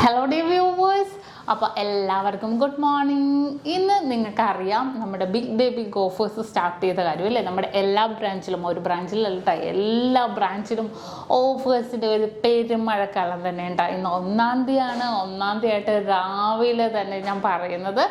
Hello dear viewers, അപ്പോൾ എല്ലാവർക്കും good morning. ഇന്ന് നിങ്ങൾക്കറിയാം നമ്മുടെ big day big offers start ചെയ്ത കാര്യം അല്ലേ. നമ്മുടെ എല്ലാ ബ്രാഞ്ചിലും, ഒരു ബ്രാഞ്ചിലല്ല, എല്ലാ ബ്രാഞ്ചിലും ഓഫേഴ്സിൻ്റെ ഒരു പെരുമഴക്കാലം തന്നെ ഉണ്ടായി. ഇന്ന് 1-ാം തീയതിയാണ്. 1-ാം തീയതിയായിട്ട് രാവിലെ തന്നെ ഞാൻ പറയുന്നത്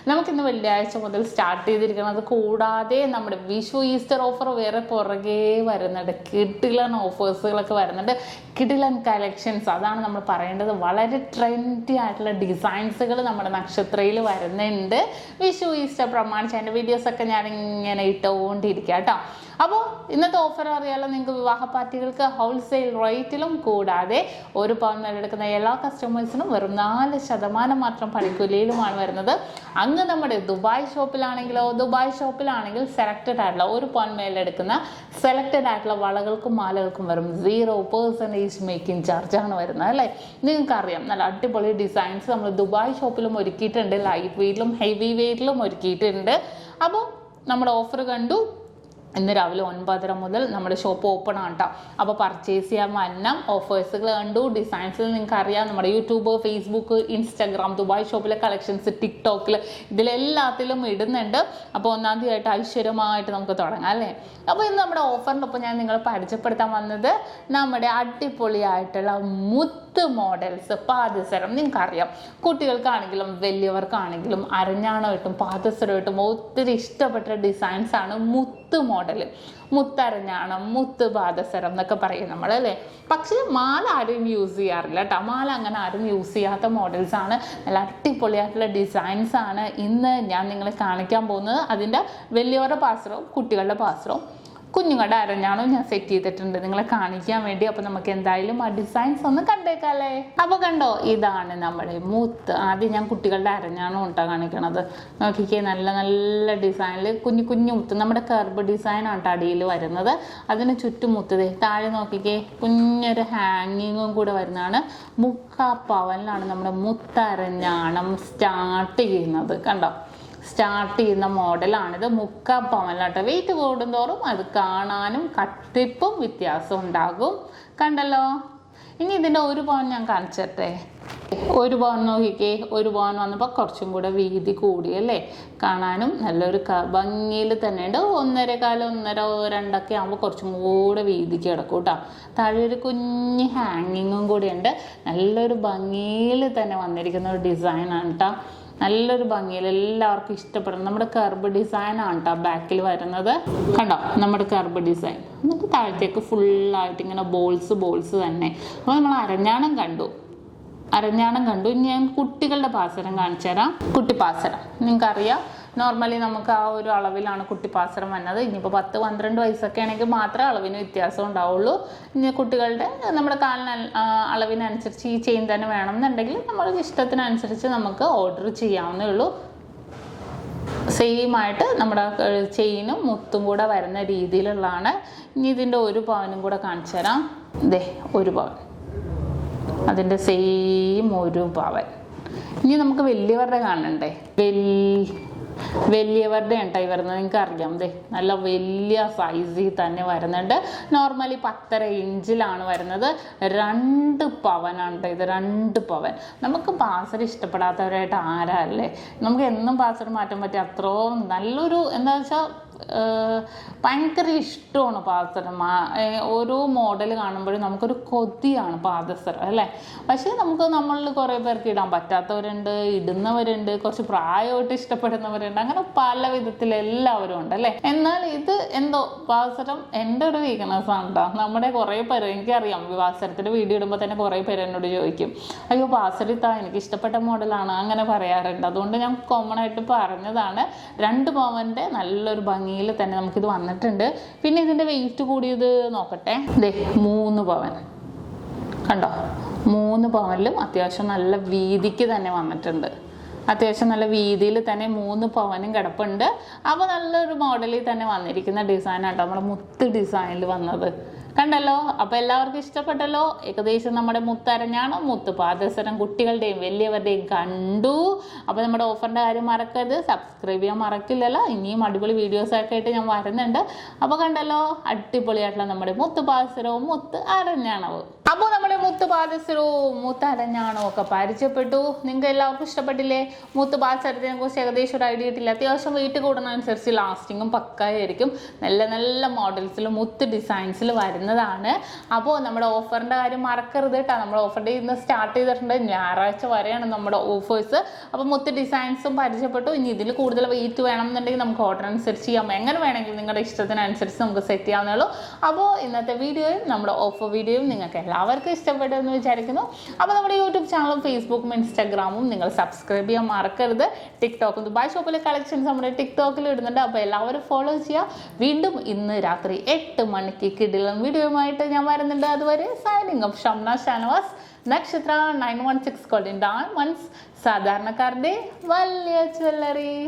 നമുക്കിന്ന് വെള്ളിയാഴ്ച മുതൽ സ്റ്റാർട്ട് ചെയ്തിരിക്കുന്നത്. കൂടാതെ നമ്മുടെ വിഷു ഈസ്റ്റർ ഓഫർ വേറെ പുറകെ വരുന്നുണ്ട്. കിടിലൻ ഓഫേഴ്സുകളൊക്കെ വരുന്നുണ്ട്, കിടിലൻ കളക്ഷൻസ്. അതാണ് നമ്മൾ പറയേണ്ടത്. വളരെ ട്രെൻഡി ആയിട്ടുള്ള ഡിസൈൻസുകൾ നമ്മുടെ നക്ഷത്രയിൽ വരുന്നുണ്ട്. വിഷു ഈസ്റ്റർ പ്രമാണിച്ച് അതിൻ്റെ വീഡിയോസൊക്കെ ഞാൻ ഇങ്ങനെ ഇട്ടുകൊണ്ടിരിക്കുക കേട്ടോ. അപ്പോൾ ഇന്നത്തെ ഓഫർ അറിയാലോ നിങ്ങൾക്ക്. വിവാഹ പാർട്ടികൾക്ക് ഹോൾസെയിൽ റേറ്റിലും, കൂടാതെ ഒരു പവൻ എടുക്കുന്ന എല്ലാ കസ്റ്റമേഴ്സിനും വെറും 4% മാത്രം പണിക്കൂലിയിലുമാണ് വരുന്നത്. അങ്ങ് നമ്മുടെ ദുബായ് ഷോപ്പിലാണെങ്കിൽ സെലക്റ്റഡ് ആയിട്ടുള്ള ഒരു പവൻ മേലെടുക്കുന്ന സെലക്റ്റഡ് ആയിട്ടുള്ള വളകൾക്കും മാലകൾക്കും വെറും 0% മേക്കിംഗ് ചാർജാണ് വരുന്നത് അല്ലേ. നിങ്ങൾക്കറിയാം, നല്ല അടിപൊളി ഡിസൈൻസ് നമ്മൾ ദുബായ് ഷോപ്പിലും ഒരുക്കിയിട്ടുണ്ട്. ലൈറ്റ് വെയ്റ്റിലും ഹെവി വെയ്റ്റിലും ഒരുക്കിയിട്ടുണ്ട്. അപ്പോൾ നമ്മുടെ ഓഫർ കണ്ടു. ഇന്ന് രാവിലെ 9:30 മുതൽ നമ്മുടെ ഷോപ്പ് ഓപ്പൺ ആണ് കേട്ടോ. അപ്പോൾ പർച്ചേസ് ചെയ്യാൻ വന്നം. ഓഫേഴ്സുകൾ കണ്ടു, ഡിസൈൻസിൽ നിങ്ങൾക്ക് അറിയാം. നമ്മുടെ യൂട്യൂബ്, ഫേസ്ബുക്ക്, ഇൻസ്റ്റാഗ്രാം, ദുബായ് ഷോപ്പിലെ കളക്ഷൻസ് ടിക്ടോക്കിൽ ഇതിലെല്ലാത്തിലും ഇടുന്നുണ്ട്. അപ്പോൾ 1-ാം തീയതിയായിട്ട് ഐശ്വര്യമായിട്ട് നമുക്ക് തുടങ്ങാം അല്ലേ. അപ്പോൾ ഇന്ന് നമ്മുടെ ഓഫറിൻ്റെ ഒപ്പം ഞാൻ നിങ്ങളെ പരിചയപ്പെടുത്താൻ വന്നത് നമ്മുടെ അടിപൊളിയായിട്ടുള്ള മുത്ത് മോഡൽസ് പാദസരം. നിങ്ങൾക്കറിയാം, കുട്ടികൾക്കാണെങ്കിലും വലിയവർക്കാണെങ്കിലും അരഞ്ഞാണമായിട്ടും പാദസരമായിട്ടും ഒത്തിരി ഇഷ്ടപ്പെട്ട ഡിസൈൻസാണ് മുത്ത് മോഡൽ. മുത്തരഞ്ഞാണം, മുത്ത് പാദസരം എന്നൊക്കെ പറയും നമ്മൾ അല്ലേ. പക്ഷേ മാല ആരും യൂസ് ചെയ്യാറില്ല കേട്ടോ. മാല അങ്ങനെ ആരും യൂസ് ചെയ്യാത്ത മോഡൽസ് ആണ്. നല്ല അടിപൊളിയായിട്ടുള്ള ഡിസൈൻസ് ആണ് ഇന്ന് ഞാൻ നിങ്ങളെ കാണിക്കാൻ പോകുന്നത്. അതിൻ്റെ വലിയവരുടെ പാസറവും കുട്ടികളുടെ പാസറവും കുഞ്ഞുങ്ങളുടെ അരഞ്ഞാണവും ഞാൻ സെറ്റ് ചെയ്തിട്ടുണ്ട് നിങ്ങളെ കാണിക്കാൻ വേണ്ടി. അപ്പോൾ നമുക്ക് എന്തായാലും ആ ഡിസൈൻസ് ഒന്ന് കണ്ടേക്കാല്ലേ. അപ്പോൾ കണ്ടോ, ഇതാണ് നമ്മുടെ മുത്ത്. ആദ്യം ഞാൻ കുട്ടികളുടെ അരഞ്ഞാണം ഉണ്ടാ കാണിക്കണത്. നോക്കിക്കേ, നല്ല നല്ല ഡിസൈനിൽ കുഞ്ഞു കുഞ്ഞു മുത്ത്. നമ്മുടെ കർബ് ഡിസൈനാണ് അടിയിൽ വരുന്നത്. അതിന് ചുറ്റും മുത്ത്. താഴെ നോക്കിക്കേ, കുഞ്ഞൊരു ഹാങ്ങിങ്ങും കൂടെ വരുന്നതാണ്. 3/4 പവനിലാണ് നമ്മുടെ മുത്തരഞ്ഞാണം സ്റ്റാർട്ട് ചെയ്യുന്നത്. കണ്ടോ, സ്റ്റാർട്ട് ചെയ്യുന്ന മോഡലാണിത്. 3/4 പവനിലാട്ടോ. വെയിറ്റ് കൂടുന്തോറും അത് കാണാനും കട്ടിപ്പും വ്യത്യാസം ഉണ്ടാകും. കണ്ടല്ലോ. ഇനി ഇതിൻ്റെ ഒരു പവൻ ഞാൻ കാണിച്ചിട്ടെ. ഒരു പവൻ നോക്കിക്കേ, ഒരു പവൻ വന്നപ്പോൾ കുറച്ചും കൂടെ വീതി കൂടിയല്ലേ. കാണാനും നല്ലൊരു ഭംഗിയിൽ തന്നെ ഉണ്ട്. 1.25, 1.2 ആകുമ്പോൾ കുറച്ചും കൂടെ വീതിക്ക് കിടക്കും കേട്ടോ. താഴെ ഒരു കുഞ്ഞ് ഹാങ്ങിങ്ങും കൂടി ഉണ്ട്. നല്ലൊരു ഭംഗിയിൽ തന്നെ വന്നിരിക്കുന്ന ഒരു ഡിസൈനാണ് കേട്ടോ. നല്ലൊരു ഭംഗിയിൽ എല്ലാവർക്കും ഇഷ്ടപ്പെടും. നമ്മുടെ കർബ് ഡിസൈനാണ് കേട്ടോ ബാക്കിൽ വരുന്നത്. കണ്ടോ, നമ്മുടെ കർബ് ഡിസൈൻ. എന്നിട്ട് താഴത്തേക്ക് ഫുള്ളായിട്ട് ഇങ്ങനെ ബോൾസ് തന്നെ. അപ്പോൾ നമ്മൾ അരഞ്ഞാണം കണ്ടു. ഇനി ഞാൻ കുട്ടികളുടെ പാസരം കാണിച്ചു തരാം. കുട്ടി പാസരം നിങ്ങൾക്കറിയാം, നോർമലി നമുക്ക് ആ ഒരു അളവിലാണ് കുട്ടി പാസരം വന്നത്. ഇനിയിപ്പോൾ 10-12 വയസ്സൊക്കെ ആണെങ്കിൽ മാത്രമേ അളവിന് വ്യത്യാസം ഉണ്ടാവുള്ളൂ. ഇനി കുട്ടികളുടെ നമ്മുടെ കാലിന് അളവിനനുസരിച്ച് ഈ ചെയിൻ തന്നെ വേണമെന്നുണ്ടെങ്കിൽ നമ്മുടെ ഇഷ്ടത്തിനനുസരിച്ച് നമുക്ക് ഓർഡർ ചെയ്യാവുന്നേ ഉള്ളൂ. സെയിം ആയിട്ട് നമ്മുടെ ചെയിനും മുത്തും കൂടെ വരുന്ന രീതിയിലുള്ളതാണ്. ഇനി ഇതിൻ്റെ ഒരു പവനും കൂടെ കാണിച്ചു തരാം. ദേ, ഒരു പവൻ, അതിൻ്റെ സെയിം ഒരു പവൻ. ഇനി നമുക്ക് വലിയവരുടെ കാണണ്ടേ. വലിയവരുടെ ഉണ്ടായി വരുന്നത്. നിങ്ങൾക്ക് അറിയാം, ദേ നല്ല വലിയ സൈസിൽ തന്നെ വരുന്നുണ്ട്. നോർമലി 10.5 ഇഞ്ചിലാണ് വരുന്നത്. 2 പവനാണ് ഇത്. 2 പവൻ. നമുക്ക് പാസർ ഇഷ്ടപ്പെടാത്തവരായിട്ട് ആരല്ലേ. നമുക്ക് എന്നും പാസർ മാറ്റാൻ പറ്റിയ അത്രയും നല്ലൊരു, എന്താ വെച്ചാൽ ഭയങ്കര ഇഷ്ടമാണ് പാദസരം. ഓരോ മോഡൽ കാണുമ്പോഴും നമുക്കൊരു കൊതിയാണ് പാദസരം അല്ലേ. പക്ഷേ നമ്മളിൽ കുറേ പേർക്ക് ഇടാൻ പറ്റാത്തവരുണ്ട്, ഇടുന്നവരുണ്ട്, കുറച്ച് പ്രായമായിട്ട് ഇഷ്ടപ്പെടുന്നവരുണ്ട്. അങ്ങനെ പല വിധത്തിൽ എല്ലാവരും ഉണ്ട് അല്ലേ. എന്നാൽ ഇത് എന്തോ പാദസരം എൻ്റെ ഒരു വീക്ക്നെസ് ആണ് കേട്ടോ. നമ്മുടെ കുറേ പേര്, എനിക്കറിയാം, പാദസരത്തിൻ്റെ വീഡിയോ ഇടുമ്പോൾ തന്നെ കുറേ പേര് എന്നോട് ചോദിക്കും, അയ്യോ പാദസരം എനിക്ക് ഇഷ്ടപ്പെട്ട മോഡലാണ്, അങ്ങനെ പറയാറുണ്ട്. അതുകൊണ്ട് ഞാൻ കോമൺ ആയിട്ട് പറഞ്ഞതാണ്. 2 പവൻ്റെ നല്ലൊരു ഭംഗിയിൽ തന്നെ നമുക്കിത് വന്നിട്ടുണ്ട്. പിന്നെ ഇതിൻ്റെ വെയിറ്റ് കൂടിയത് നോക്കട്ടെ. ദേ, 3 പവൻ. കണ്ടോ, 3 പവനിലും അത്യാവശ്യം നല്ല വീതിക്ക് തന്നെ വന്നിട്ടുണ്ട്. അത്യാവശ്യം നല്ല വീതിയിൽ തന്നെ 3 പവനും കിടപ്പുണ്ട്. അപ്പോൾ നല്ലൊരു മോഡലിൽ തന്നെ വന്നിരിക്കുന്ന ഡിസൈനാട്ടോ നമ്മുടെ മുത്ത് ഡിസൈനിൽ വന്നത്. കണ്ടല്ലോ. അപ്പോൾ എല്ലാവർക്കും ഇഷ്ടപ്പെട്ടല്ലോ. ഏകദേശം നമ്മുടെ മുത്തരഞ്ഞാണോ മുത്ത് പാദസരം കുട്ടികളുടെയും വലിയവരുടെയും കണ്ടു. അപ്പോൾ നമ്മുടെ ഓഫറിൻ്റെ കാര്യം മറക്കരുത്, സബ്സ്ക്രൈബ് ചെയ്യാൻ മറക്കില്ലല്ലോ. ഇനിയും അടിപൊളി വീഡിയോസൊക്കെ ആയിട്ട് ഞാൻ വരുന്നുണ്ട്. അപ്പോൾ കണ്ടല്ലോ, അടിപൊളിയായിട്ടുള്ള നമ്മുടെ മുത്ത് പാദസരവും മുത്ത് അരഞ്ഞാണവും. അപ്പോൾ നമ്മുടെ മുത്ത് പാദസരവും മുത്തരഞ്ഞാണോ ഒക്കെ പരിചയപ്പെട്ടു. നിങ്ങൾക്ക് എല്ലാവർക്കും ഇഷ്ടപ്പെട്ടില്ലേ? മുത്ത് പാദസരത്തിനെ കുറിച്ച് ഏകദേശം ഒരു ഐഡിയ കിട്ടില്ല. അത്യാവശ്യം വെയിറ്റ് കൂടുന്നതനുസരിച്ച് ലാസ്റ്റിങ്ങും പക്കായിരിക്കും. നല്ല നല്ല മോഡൽസിൽ മുത്ത് ഡിസൈൻസിൽ വരുന്നതാണ്. അപ്പോൾ നമ്മുടെ ഓഫറിൻ്റെ കാര്യം മറക്കരുത് കേട്ടോ. നമ്മുടെ ഓഫർ ഡേ ഇന്ന് സ്റ്റാർട്ട് ചെയ്തിട്ടുണ്ട്. ഞായറാഴ്ച വരെയാണ് നമ്മുടെ ഓഫേഴ്സ്. അപ്പോൾ മുത്ത് ഡിസൈൻസും പരിചയപ്പെട്ടു. ഇനി ഇതിൽ കൂടുതൽ വെയിറ്റ് വേണമെന്നുണ്ടെങ്കിൽ നമുക്ക് ഓർഡർ അനുസരിച്ച് ചെയ്യാം. എങ്ങനെ വേണമെങ്കിലും നിങ്ങളുടെ ഇഷ്ടത്തിനനുസരിച്ച് നമുക്ക് സെറ്റ് ചെയ്യാവുന്നേ. അപ്പോൾ ഇന്നത്തെ വീഡിയോയും നമ്മുടെ ഓഫർ വീഡിയോയും നിങ്ങൾക്ക് എല്ലാവർക്കും ഇഷ്ടപ്പെട്ടെന്ന് വിചാരിക്കുന്നു. അപ്പോൾ നമ്മുടെ യൂട്യൂബ് ചാനലും ഫേസ്ബുക്കും ഇൻസ്റ്റാഗ്രാമും നിങ്ങൾ സബ്സ്ക്രൈബ് ചെയ്യാൻ മറക്കരുത്. ടിക്ടോക്കും ദുബായ് ഷോപ്പിലെ കളക്ഷൻസ് നമ്മുടെ ടിക്ടോക്കിൽ ഇടുന്നുണ്ട്. അപ്പോൾ എല്ലാവരും ഫോളോ ചെയ്യുക. വീണ്ടും ഇന്ന് രാത്രി 8 മണിക്ക് കിടിലൻ വീഡിയോയുമായിട്ട് ഞാൻ വരുന്നുണ്ട്. അതുവരെ സൈനിങ് ഓഫ് ഷംന ഷാനവാസ്, നക്ഷത്ര 916 ഗോൾഡൻ ഡയമണ്ട്സ്, സാധാരണക്കാരുടെ വലിയ ജ്വല്ലറി.